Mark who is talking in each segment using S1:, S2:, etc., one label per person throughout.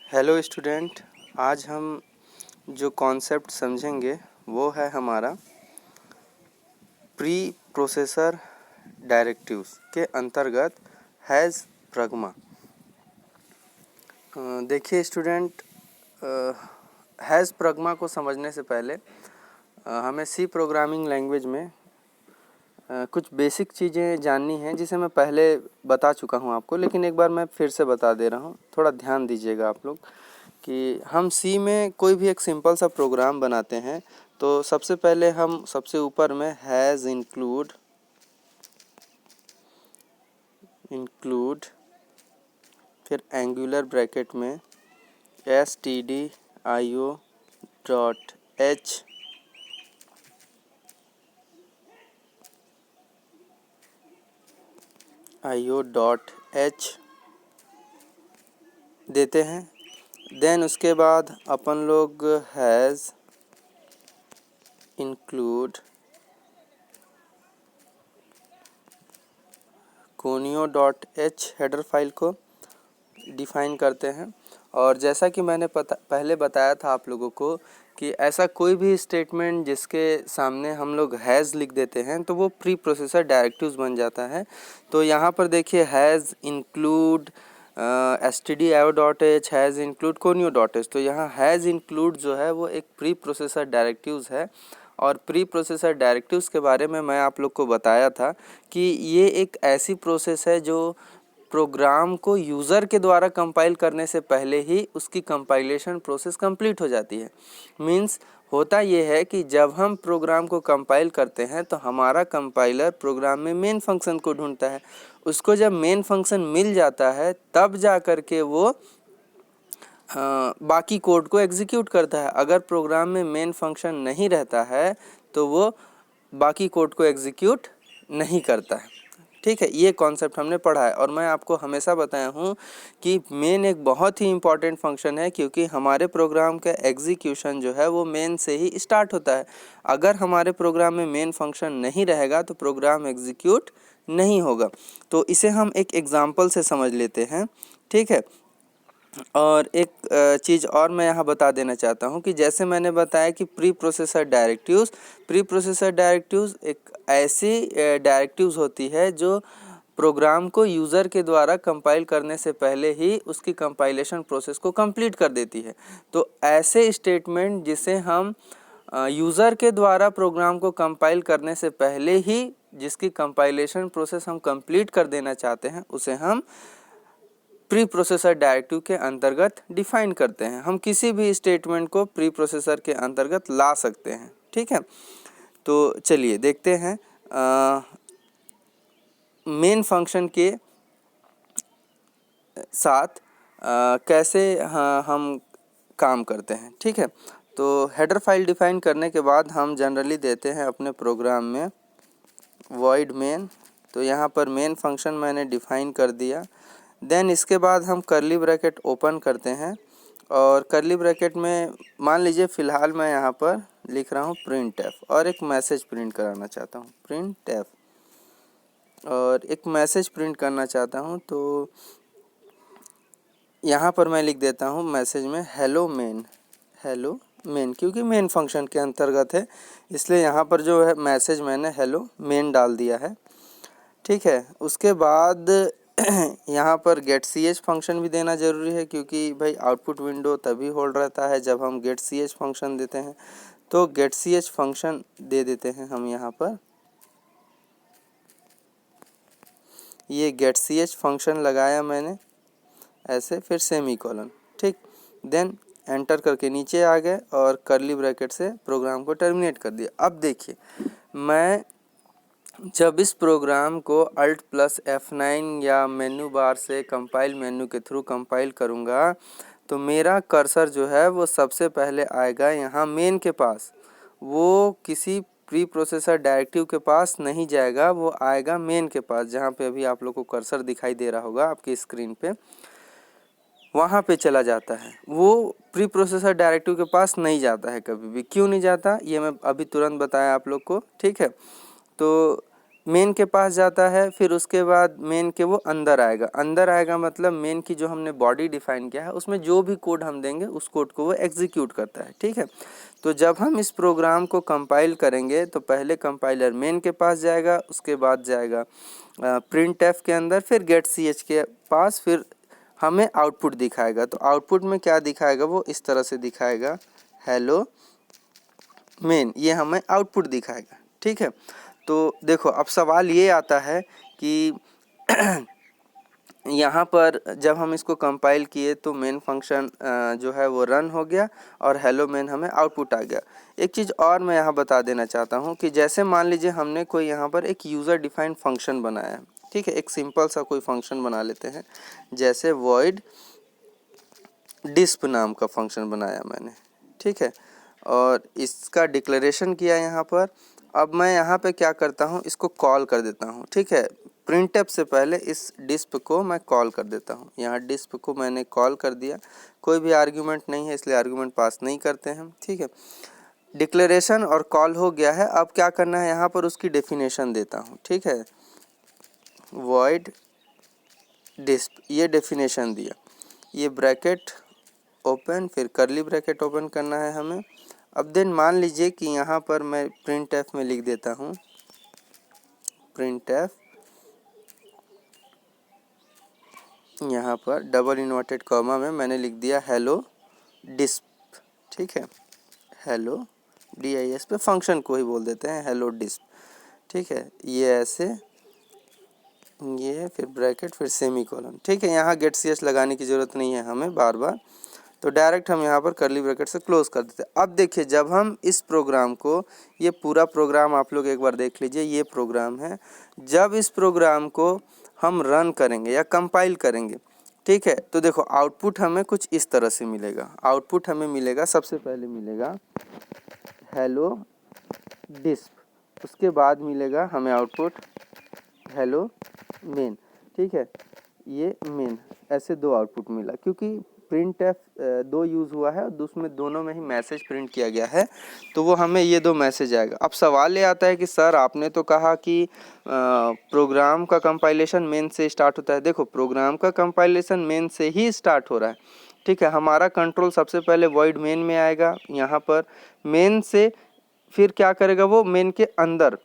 S1: Hello student, आज हम जो कॉन्सेप्ट समझेंगे वो है हमारा प्री प्रोसेसर डायरेक्टिव्स के अंतर्गत हैज़ प्रगमा। देखिए स्टूडेंट, हैज़ प्रगमा को समझने से पहले हमें सी प्रोग्रामिंग लैंग्वेज में कुछ बेसिक चीज़ें जाननी हैं जिसे मैं पहले बता चुका हूं आपको, लेकिन एक बार मैं फिर से बता दे रहा हूं। थोड़ा ध्यान दीजिएगा आप लोग कि हम सी में कोई भी एक सिंपल सा प्रोग्राम बनाते हैं तो सबसे पहले हम सबसे ऊपर में हैज़ इंक्लूड फिर एंगुलर ब्रैकेट में stdio डॉट एच देते हैं। देन उसके बाद अपन लोग has include conio dot H header file को डिफ़ाइन करते हैं। और जैसा कि मैंने पहले बताया था आप लोगों को कि ऐसा कोई भी स्टेटमेंट जिसके सामने हम लोग हैज़ लिख देते हैं तो वो प्री प्रोसेसर डायरेक्टिव्स बन जाता है। तो यहाँ पर देखिए has include stdio dot H, has include conio dot H, तो यहाँ हैज़ इंक्लूड जो है वो एक प्री प्रोसेसर डायरेक्टिव्स है। और प्री प्रोसेसर डायरेक्टिव्स के बारे में मैं आप लोग को बताया था कि ये एक ऐसी प्रोसेस है जो प्रोग्राम को यूज़र के द्वारा कंपाइल करने से पहले ही उसकी कंपाइलेशन प्रोसेस कंप्लीट हो जाती है। मींस होता ये है कि जब हम प्रोग्राम को कंपाइल करते हैं तो हमारा कंपाइलर प्रोग्राम में मेन फंक्शन को ढूंढता है। उसको जब मेन फंक्शन मिल जाता है तब जा कर के वो बाकी कोड को एग्जीक्यूट करता है। अगर प्रोग्राम में मेन फंक्शन नहीं रहता है तो वो बाकी कोड को एग्जीक्यूट नहीं करता है। ठीक है, ये कॉन्सेप्ट हमने पढ़ा है और मैं आपको हमेशा बताया हूँ कि मेन एक बहुत ही इम्पॉर्टेंट फंक्शन है, क्योंकि हमारे प्रोग्राम का एग्जीक्यूशन जो है वो मेन से ही स्टार्ट होता है। अगर हमारे प्रोग्राम में मेन फंक्शन नहीं रहेगा तो प्रोग्राम एग्जीक्यूट नहीं होगा। तो इसे हम एक एग्जाम्पल से समझ लेते हैं। ठीक है, और एक चीज़ और मैं यहाँ बता देना चाहता हूँ कि जैसे मैंने बताया कि प्री प्रोसेसर डायरेक्टिव्स एक ऐसी डायरेक्टिव्स होती है जो प्रोग्राम को यूज़र के द्वारा कंपाइल करने से पहले ही उसकी कंपाइलेशन प्रोसेस को कंप्लीट कर देती है। तो ऐसे स्टेटमेंट जिसे हम यूज़र के द्वारा प्रोग्राम को कंपाइल करने से पहले ही जिसकी कंपाइलेशन प्रोसेस हम कंप्लीट कर देना चाहते हैं उसे हम प्री प्रोसेसर डायरेक्टिव के अंतर्गत डिफाइन करते हैं। हम किसी भी स्टेटमेंट को प्री प्रोसेसर के अंतर्गत ला सकते हैं। ठीक है, तो चलिए देखते हैं मेन फंक्शन के साथ कैसे हम काम करते हैं। ठीक है, तो हेडर फाइल डिफाइन करने के बाद हम जनरली देते हैं अपने प्रोग्राम में void main। तो यहाँ पर मेन फंक्शन मैंने डिफाइन कर दिया। देन इसके बाद हम करली ब्रैकेट ओपन करते हैं और करली ब्रैकेट में मान लीजिए फ़िलहाल मैं यहाँ पर लिख रहा हूँ printf और एक मैसेज प्रिंट कराना चाहता हूँ printf और एक मैसेज प्रिंट करना चाहता हूँ। तो यहाँ पर मैं लिख देता हूँ मैसेज में हेलो मेन, क्योंकि मेन फंक्शन के अंतर्गत है इसलिए यहाँ पर जो है मैसेज मैंने हेलो मेन डाल दिया है। ठीक है, उसके बाद यहाँ पर गेट सी एच फंक्शन भी देना ज़रूरी है, क्योंकि भाई आउटपुट विंडो तभी होल्ड रहता है जब हम गेट सी एच फंक्शन देते हैं। तो गेट सी एच फंक्शन दे देते हैं हम यहाँ पर, ये गेट सी एच फंक्शन लगाया मैंने ऐसे, फिर सेमी कॉलन। ठीक, देन एंटर करके नीचे आ गए और करली ब्रैकेट से प्रोग्राम को टर्मिनेट कर दिया। अब देखिए, मैं जब इस प्रोग्राम को Alt+F9 या मेन्यू बार से कंपाइल मेन्यू के थ्रू कंपाइल करूँगा तो मेरा कर्सर जो है वो सबसे पहले आएगा यहाँ मेन के पास। वो किसी प्री प्रोसेसर डायरेक्टिव के पास नहीं जाएगा, वो आएगा मेन के पास, जहाँ पे अभी आप लोग को कर्सर दिखाई दे रहा होगा आपकी स्क्रीन पे, वहाँ पे चला जाता है। वो प्री प्रोसेसर डायरेक्टिव के पास नहीं जाता है कभी भी। क्यों नहीं जाता ये मैं अभी तुरंत बताया आप लोग को। ठीक है, तो मेन के पास जाता है, फिर उसके बाद मेन के वो अंदर आएगा मतलब मेन की जो हमने बॉडी डिफाइन किया है उसमें जो भी कोड हम देंगे उस कोड को वो एग्जीक्यूट करता है। ठीक है, तो जब हम इस प्रोग्राम को कंपाइल करेंगे तो पहले कंपाइलर मेन के पास जाएगा, उसके बाद जाएगा प्रिंट एफ के अंदर, फिर गेट सी एच के पास, फिर हमें आउटपुट दिखाएगा। तो आउटपुट में क्या दिखाएगा, वो इस तरह से दिखाएगा, हेलो मेन, ये हमें आउटपुट दिखाएगा। ठीक है, तो देखो अब सवाल ये आता है कि यहाँ पर जब हम इसको कंपाइल किए तो मेन फंक्शन जो है वो रन हो गया और हेलो मेन हमें आउटपुट आ गया। एक चीज़ और मैं यहाँ बता देना चाहता हूँ कि जैसे मान लीजिए हमने कोई यहाँ पर एक यूज़र डिफाइंड फंक्शन बनाया है। ठीक है, एक सिंपल सा कोई फंक्शन बना लेते हैं, जैसे वॉइड डिस्प नाम का फंक्शन बनाया मैंने। ठीक है, और इसका डिक्लेरेशन किया यहाँ पर। अब मैं यहाँ पे क्या करता हूँ, इसको कॉल कर देता हूँ। ठीक है, प्रिंटफ से पहले इस डिस्प को मैं कॉल कर देता हूँ। यहाँ डिस्प को मैंने कॉल कर दिया, कोई भी आर्ग्यूमेंट नहीं है इसलिए आर्ग्यूमेंट पास नहीं करते हैं। ठीक है, डिक्लेरेशन और कॉल हो गया है। अब क्या करना है, यहाँ पर उसकी डेफिनेशन देता हूँ। ठीक है, वॉइड डिस्प, ये डेफिनेशन दिया, ये ब्रैकेट ओपन, फिर करली ब्रैकेट ओपन करना है हमें। अब देन मान लीजिए कि यहाँ पर मैं प्रिंट एफ में लिख देता हूँ, प्रिंट एफ, यहाँ पर डबल इन्वर्टेड कॉमा में मैंने लिख दिया हेलो डिस्प। ठीक है, हेलो DIS पे फंक्शन को ही बोल देते हैं हेलो डिस्प। ठीक है, ये ऐसे, ये फिर ब्रैकेट, फिर सेमी कॉलन। ठीक है, यहाँ गेट सी एच लगाने की ज़रूरत नहीं है हमें बार बार, तो डायरेक्ट हम यहाँ पर करली ब्रैकेट से क्लोज कर देते हैं। अब देखिए जब हम इस प्रोग्राम को, ये पूरा प्रोग्राम आप लोग एक बार देख लीजिए, ये प्रोग्राम है, जब इस प्रोग्राम को हम रन करेंगे या कंपाइल करेंगे, ठीक है, तो देखो आउटपुट हमें कुछ इस तरह से मिलेगा। आउटपुट हमें मिलेगा, सबसे पहले मिलेगा हेलो डिस्प, उसके बाद मिलेगा हमें आउटपुट हेलो मेन। ठीक है, ये मेन, ऐसे दो आउटपुट मिला क्योंकि प्रिंट एफ दो यूज़ हुआ है और उसमें दोनों में ही मैसेज प्रिंट किया गया है, तो वो हमें ये दो मैसेज आएगा। अब सवाल ये आता है कि सर आपने तो कहा कि प्रोग्राम का कंपाइलेशन मेन से स्टार्ट होता है। देखो प्रोग्राम का कंपाइलेशन मेन से ही स्टार्ट हो रहा है। ठीक है, हमारा कंट्रोल सबसे पहले वॉइड मेन में आएगा, यहाँ पर मेन से फिर क्या करेगा, वो मेन के अंदर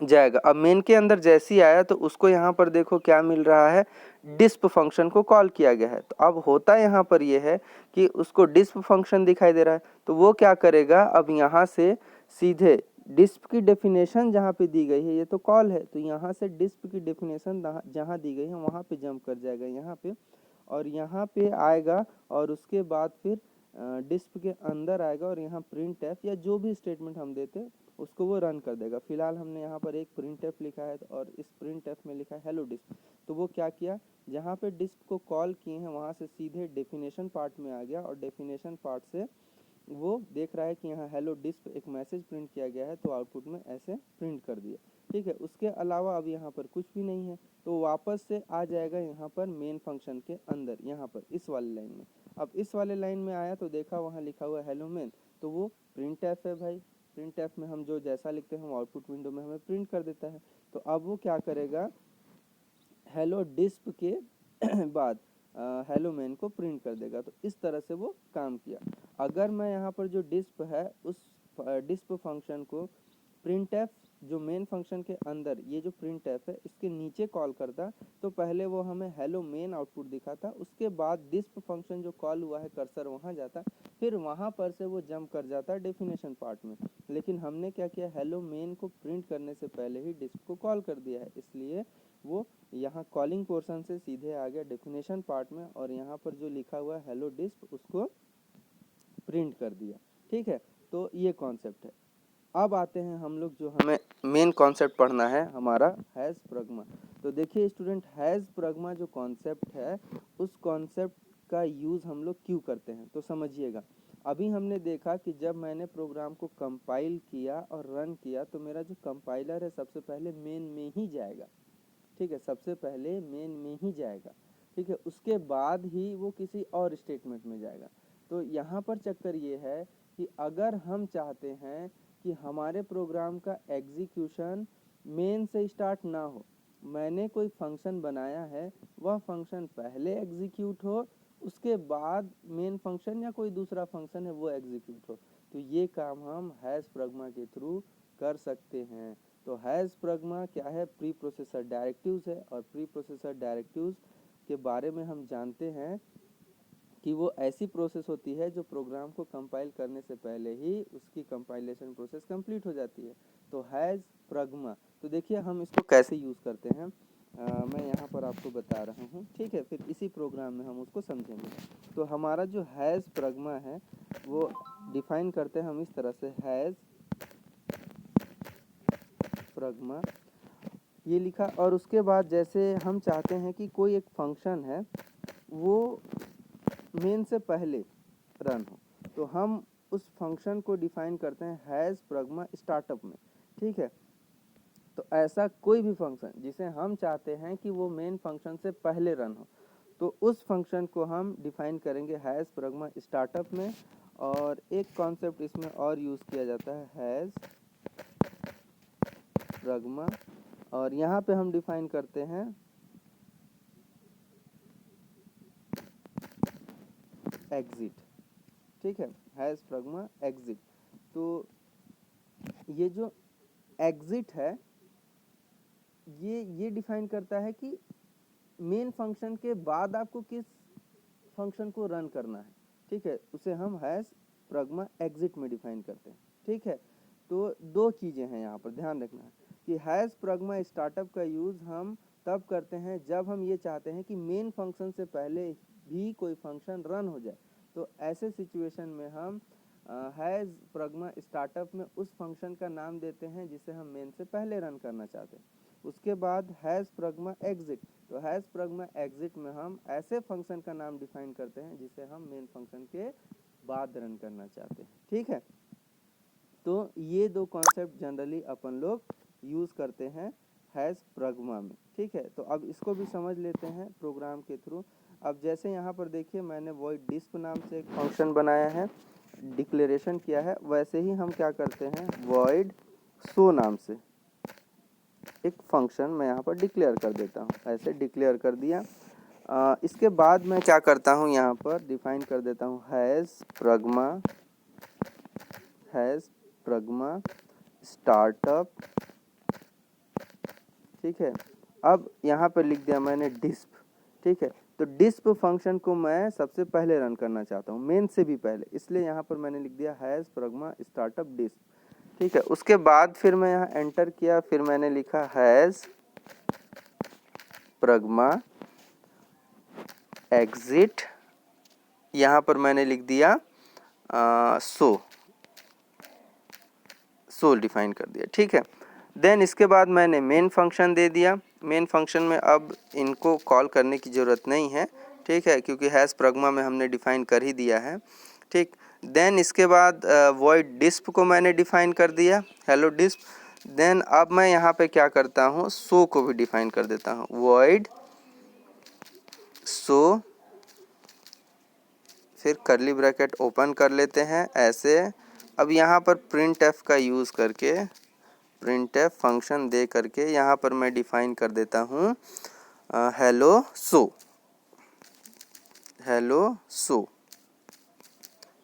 S1: जाएगा। अब मेन के अंदर जैसे ही आया तो उसको यहाँ पर देखो क्या मिल रहा है, डिस्प फंक्शन को कॉल किया गया है। तो अब होता यहाँ पर ये है कि उसको डिस्प फंक्शन दिखाई दे रहा है, तो वो क्या करेगा, अब यहाँ से सीधे डिस्प की डेफिनेशन जहाँ पे दी गई है, ये तो कॉल है, तो यहाँ से डिस्प की डेफिनेशन जहाँ दी गई है वहाँ पे जंप कर जाएगा यहाँ पे, और यहाँ पे आएगा और उसके बाद फिर डिस्प के अंदर आएगा और यहाँ प्रिंट एफ या जो भी स्टेटमेंट हम देते हैं उसको वो रन कर देगा। फिलहाल हमने यहाँ पर एक प्रिंट एफ लिखा है और इस प्रिंट एफ में लिखा है हेलो डिस्प, तो वो क्या किया, जहाँ पे डिस्प को कॉल किए हैं वहाँ से सीधे डेफिनेशन पार्ट में आ गया और डेफिनेशन पार्ट से वो देख रहा है कि यहाँ हेलो डिस्प एक मैसेज प्रिंट किया गया है, तो आउटपुट में ऐसे प्रिंट कर दिया। ठीक है, उसके अलावा अब यहाँ पर कुछ भी नहीं है, तो वापस से आ जाएगा यहाँ पर मेन फंक्शन के अंदर, यहाँ पर इस वाले लाइन में। अब इस वाले लाइन में आया तो देखा वहाँ लिखा हुआ है हेलो मेन, तो वो प्रिंट एफ है भाई, प्रिंट एफ में हम जो जैसा लिखते हैं वो आउटपुट विंडो में हमें प्रिंट कर देता है। तो अब वो क्या करेगा, हेलो डिस्प के बाद हेलो मेन को प्रिंट कर देगा। तो इस तरह से वो काम किया। अगर मैं यहाँ पर जो डिस्प है उस डिस्प फंक्शन को प्रिंट एफ जो मेन फंक्शन के अंदर ये जो प्रिंट एफ है इसके नीचे कॉल करता, तो पहले वो हमें हेलो मेन आउटपुट दिखाता, उसके बाद डिस्प फंक्शन जो कॉल हुआ है कर्सर वहाँ जाता, फिर वहाँ पर से वो जंप कर जाता डेफिनेशन पार्ट में। लेकिन हमने क्या किया, हेलो मेन को प्रिंट करने से पहले ही डिस्प को कॉल कर दिया है, इसलिए वो यहाँ कॉलिंग पोर्शन से सीधे आ गया डेफिनेशन पार्ट में और यहाँ पर जो लिखा हुआ है हेलो डिस्प उसको प्रिंट कर दिया। ठीक है, तो ये कॉन्सेप्ट है। अब आते हैं हम लोग, जो हमें मेन कॉन्सेप्ट पढ़ना है हमारा हैज़ प्रगमा। तो देखिए स्टूडेंट, हैज़ प्रगमा जो कॉन्सेप्ट है उस कॉन्सेप्ट का यूज़ हम लोग क्यों करते हैं, तो समझिएगा। अभी हमने देखा कि जब मैंने प्रोग्राम को कंपाइल किया और रन किया तो मेरा जो कंपाइलर है सबसे पहले मेन में ही जाएगा। ठीक है, सबसे पहले मेन में ही जाएगा। ठीक है, उसके बाद ही वो किसी और स्टेटमेंट में जाएगा। तो यहाँ पर चक्कर ये है कि अगर हम चाहते हैं कि हमारे प्रोग्राम का एग्जीक्यूशन मेन से स्टार्ट ना हो, मैंने कोई फंक्शन बनाया है, वह फंक्शन पहले एग्जीक्यूट हो, उसके बाद मेन फंक्शन या कोई दूसरा फंक्शन है वो एग्जीक्यूट हो। तो ये काम हम हैश प्रगमा के थ्रू कर सकते हैं। तो हैश प्रगमा क्या है, प्री प्रोसेसर डायरेक्टिव्स है, और प्री प्रोसेसर डायरेक्टिव्स के बारे में हम जानते हैं कि वो ऐसी प्रोसेस होती है जो प्रोग्राम को कंपाइल करने से पहले ही उसकी कंपाइलेशन प्रोसेस कंप्लीट हो जाती है। तो हैज़ प्रगमा, तो देखिए हम इसको कैसे यूज़ करते हैं, मैं यहाँ पर आपको बता रहा हूँ, ठीक है, फिर इसी प्रोग्राम में हम उसको समझेंगे। तो हमारा जो हैज़ प्रगमा है वो डिफाइन करते हैं हम इस तरह से, हैज़ प्रगमा ये लिखा, और उसके बाद जैसे हम चाहते हैं कि कोई एक फंक्शन है वो मेन से पहले रन हो, तो हम उस फंक्शन को डिफाइन करते हैं हैज़ प्रगमा स्टार्टअप में, ठीक है। तो ऐसा कोई भी फंक्शन जिसे हम चाहते हैं कि वो मेन फंक्शन से पहले रन हो, तो उस फंक्शन को हम डिफाइन करेंगे हैज़ प्रगमा स्टार्टअप में। और एक कॉन्सेप्ट इसमें और यूज़ किया जाता है, हैज़ प्रगमा, और यहाँ पे हम डिफाइन करते हैं एग्जिट, ठीक है, हैज़ प्रगमा एग्जिट। तो ये जो एग्जिट है ये डिफाइन करता है कि मेन फंक्शन के बाद आपको किस फंक्शन को रन करना है, ठीक है, उसे हम हैश प्रगमा एग्जिट में डिफाइन करते हैं, ठीक है। तो दो चीज़ें हैं यहाँ पर ध्यान रखना है कि हैश प्रगमा स्टार्टअप का यूज़ हम तब करते हैं जब हम ये चाहते हैं कि मेन फंक्शन से पहले भी कोई फंक्शन रन हो जाए। तो ऐसे सिचुएशन में हम हैज़ प्रगमा स्टार्टअप में उस फंक्शन का नाम देते हैं जिसे हम मेन से पहले रन करना चाहते हैं। उसके बाद हैज़ प्रगमा एग्जिट, तो हैज़ प्रगमा एग्जिट में हम ऐसे फंक्शन का नाम डिफाइन करते हैं जिसे हम मेन फंक्शन के बाद रन करना चाहते हैं, ठीक है। तो ये दो कॉन्सेप्ट जनरली अपन लोग यूज़ करते हैं हैज़ प्रगमा में, ठीक है। तो अब इसको भी समझ लेते हैं प्रोग्राम के थ्रू। अब जैसे यहाँ पर देखिए मैंने वॉइड डिस्प नाम से एक फंक्शन बनाया है, डिक्लेरेशन किया है, वैसे ही हम क्या करते हैं, वॉइड शो नाम से एक फंक्शन मैं यहाँ पर डिक्लेयर कर देता हूँ, ऐसे डिक्लेयर कर दिया। इसके बाद मैं क्या करता हूँ, यहाँ पर डिफाइन कर देता हूँ हैज़ प्रगमा स्टार्टअप, ठीक है। अब यहाँ पर लिख दिया मैंने डिस्प, ठीक है। तो डिस्प फंक्शन को मैं सबसे पहले रन करना चाहता हूँ, मेन से भी पहले, इसलिए यहाँ पर मैंने लिख दिया हैज़ प्रगमा स्टार्टअप डिस्प, ठीक है। उसके बाद फिर मैं यहाँ एंटर किया, फिर मैंने लिखा हैज़ प्रगमा एग्जिट, यहाँ पर मैंने लिख दिया सो डिफाइन कर दिया, ठीक है। देन इसके बाद मैंने मेन फंक्शन दे दिया। मेन फंक्शन में अब इनको कॉल करने की ज़रूरत नहीं है, ठीक है, क्योंकि हैज़ प्रगमा में हमने डिफाइन कर ही दिया है, ठीक। देन इसके बाद वॉइड डिस्प को मैंने डिफाइन कर दिया, हेलो डिस्प। देन अब मैं यहाँ पे क्या करता हूँ, सो को भी डिफाइन कर देता हूँ, वॉइड सो, फिर कर्ली ब्रैकेट ओपन कर लेते हैं ऐसे। अब यहाँ पर प्रिंट एफ का यूज़ करके, प्रिंट एफ फंक्शन दे करके यहाँ पर मैं डिफाइन कर देता हूँ हेलो सो,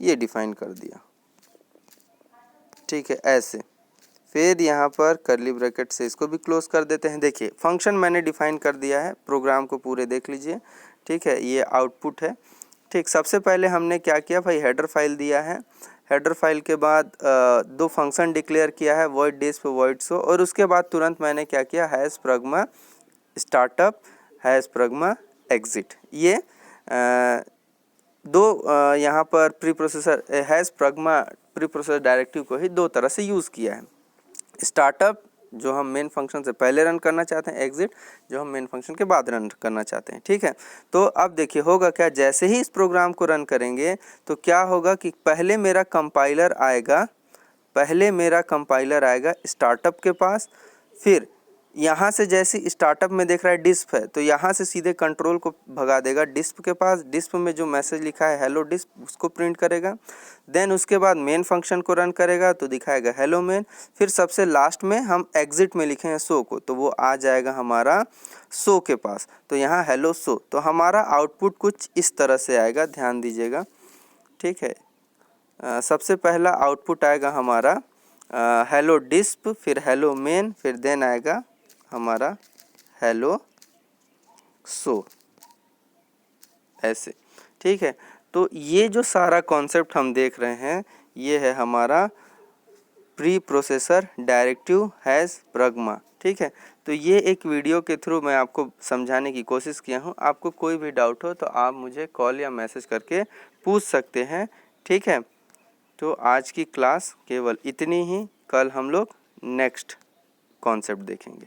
S1: ये डिफाइन कर दिया, ठीक है, ऐसे। फिर यहाँ पर कर्ली ब्रैकेट से इसको भी क्लोज कर देते हैं। देखिए फंक्शन मैंने डिफाइन कर दिया है, प्रोग्राम को पूरे देख लीजिए, ठीक है, ये आउटपुट है, ठीक। सबसे पहले हमने क्या किया भाई, हेडर फाइल दिया है, हेडर फाइल के बाद दो फंक्शन डिक्लेयर किया है, वॉइड डिस्प वॉइड शो, और उसके बाद तुरंत मैंने क्या किया, has pragma startup has pragma exit, ये दो यहाँ पर pre processor has pragma pre processor directive को ही दो तरह से यूज़ किया है। स्टार्टअप जो हम मेन फंक्शन से पहले रन करना चाहते हैं, एग्जिट जो हम मेन फंक्शन के बाद रन करना चाहते हैं, ठीक है। तो अब देखिए होगा क्या, जैसे ही इस प्रोग्राम को रन करेंगे तो क्या होगा कि पहले मेरा कंपाइलर आएगा स्टार्टअप के पास, फिर यहाँ से जैसे स्टार्टअप में देख रहा है डिस्प है, तो यहाँ से सीधे कंट्रोल को भगा देगा डिस्प के पास। डिस्प में जो मैसेज लिखा है हेलो डिस्प उसको प्रिंट करेगा। देन उसके बाद मेन फंक्शन को रन करेगा तो दिखाएगा हेलो मेन। फिर सबसे लास्ट में हम एग्जिट में लिखे हैं शो को, तो वो आ जाएगा हमारा शो के पास। तो यहाँ हेलो शो, तो हमारा आउटपुट कुछ इस तरह से आएगा, ध्यान दीजिएगा। ठीक है, सबसे पहला आउटपुट आएगा हमारा हेलो डिस्प, फिर हेलो मेन, फिर देन आएगा हमारा हेलो शो, ऐसे। ठीक है, तो ये जो सारा कॉन्सेप्ट हम देख रहे हैं ये है हमारा pre processor directive has pragma. ठीक है, तो ये एक वीडियो के थ्रू मैं आपको समझाने की कोशिश किया हूँ। आपको कोई भी डाउट हो तो आप मुझे कॉल या मैसेज करके पूछ सकते हैं। ठीक है, तो आज की क्लास केवल इतनी ही। कल हम लोग नेक्स्ट कॉन्सेप्ट देखेंगे।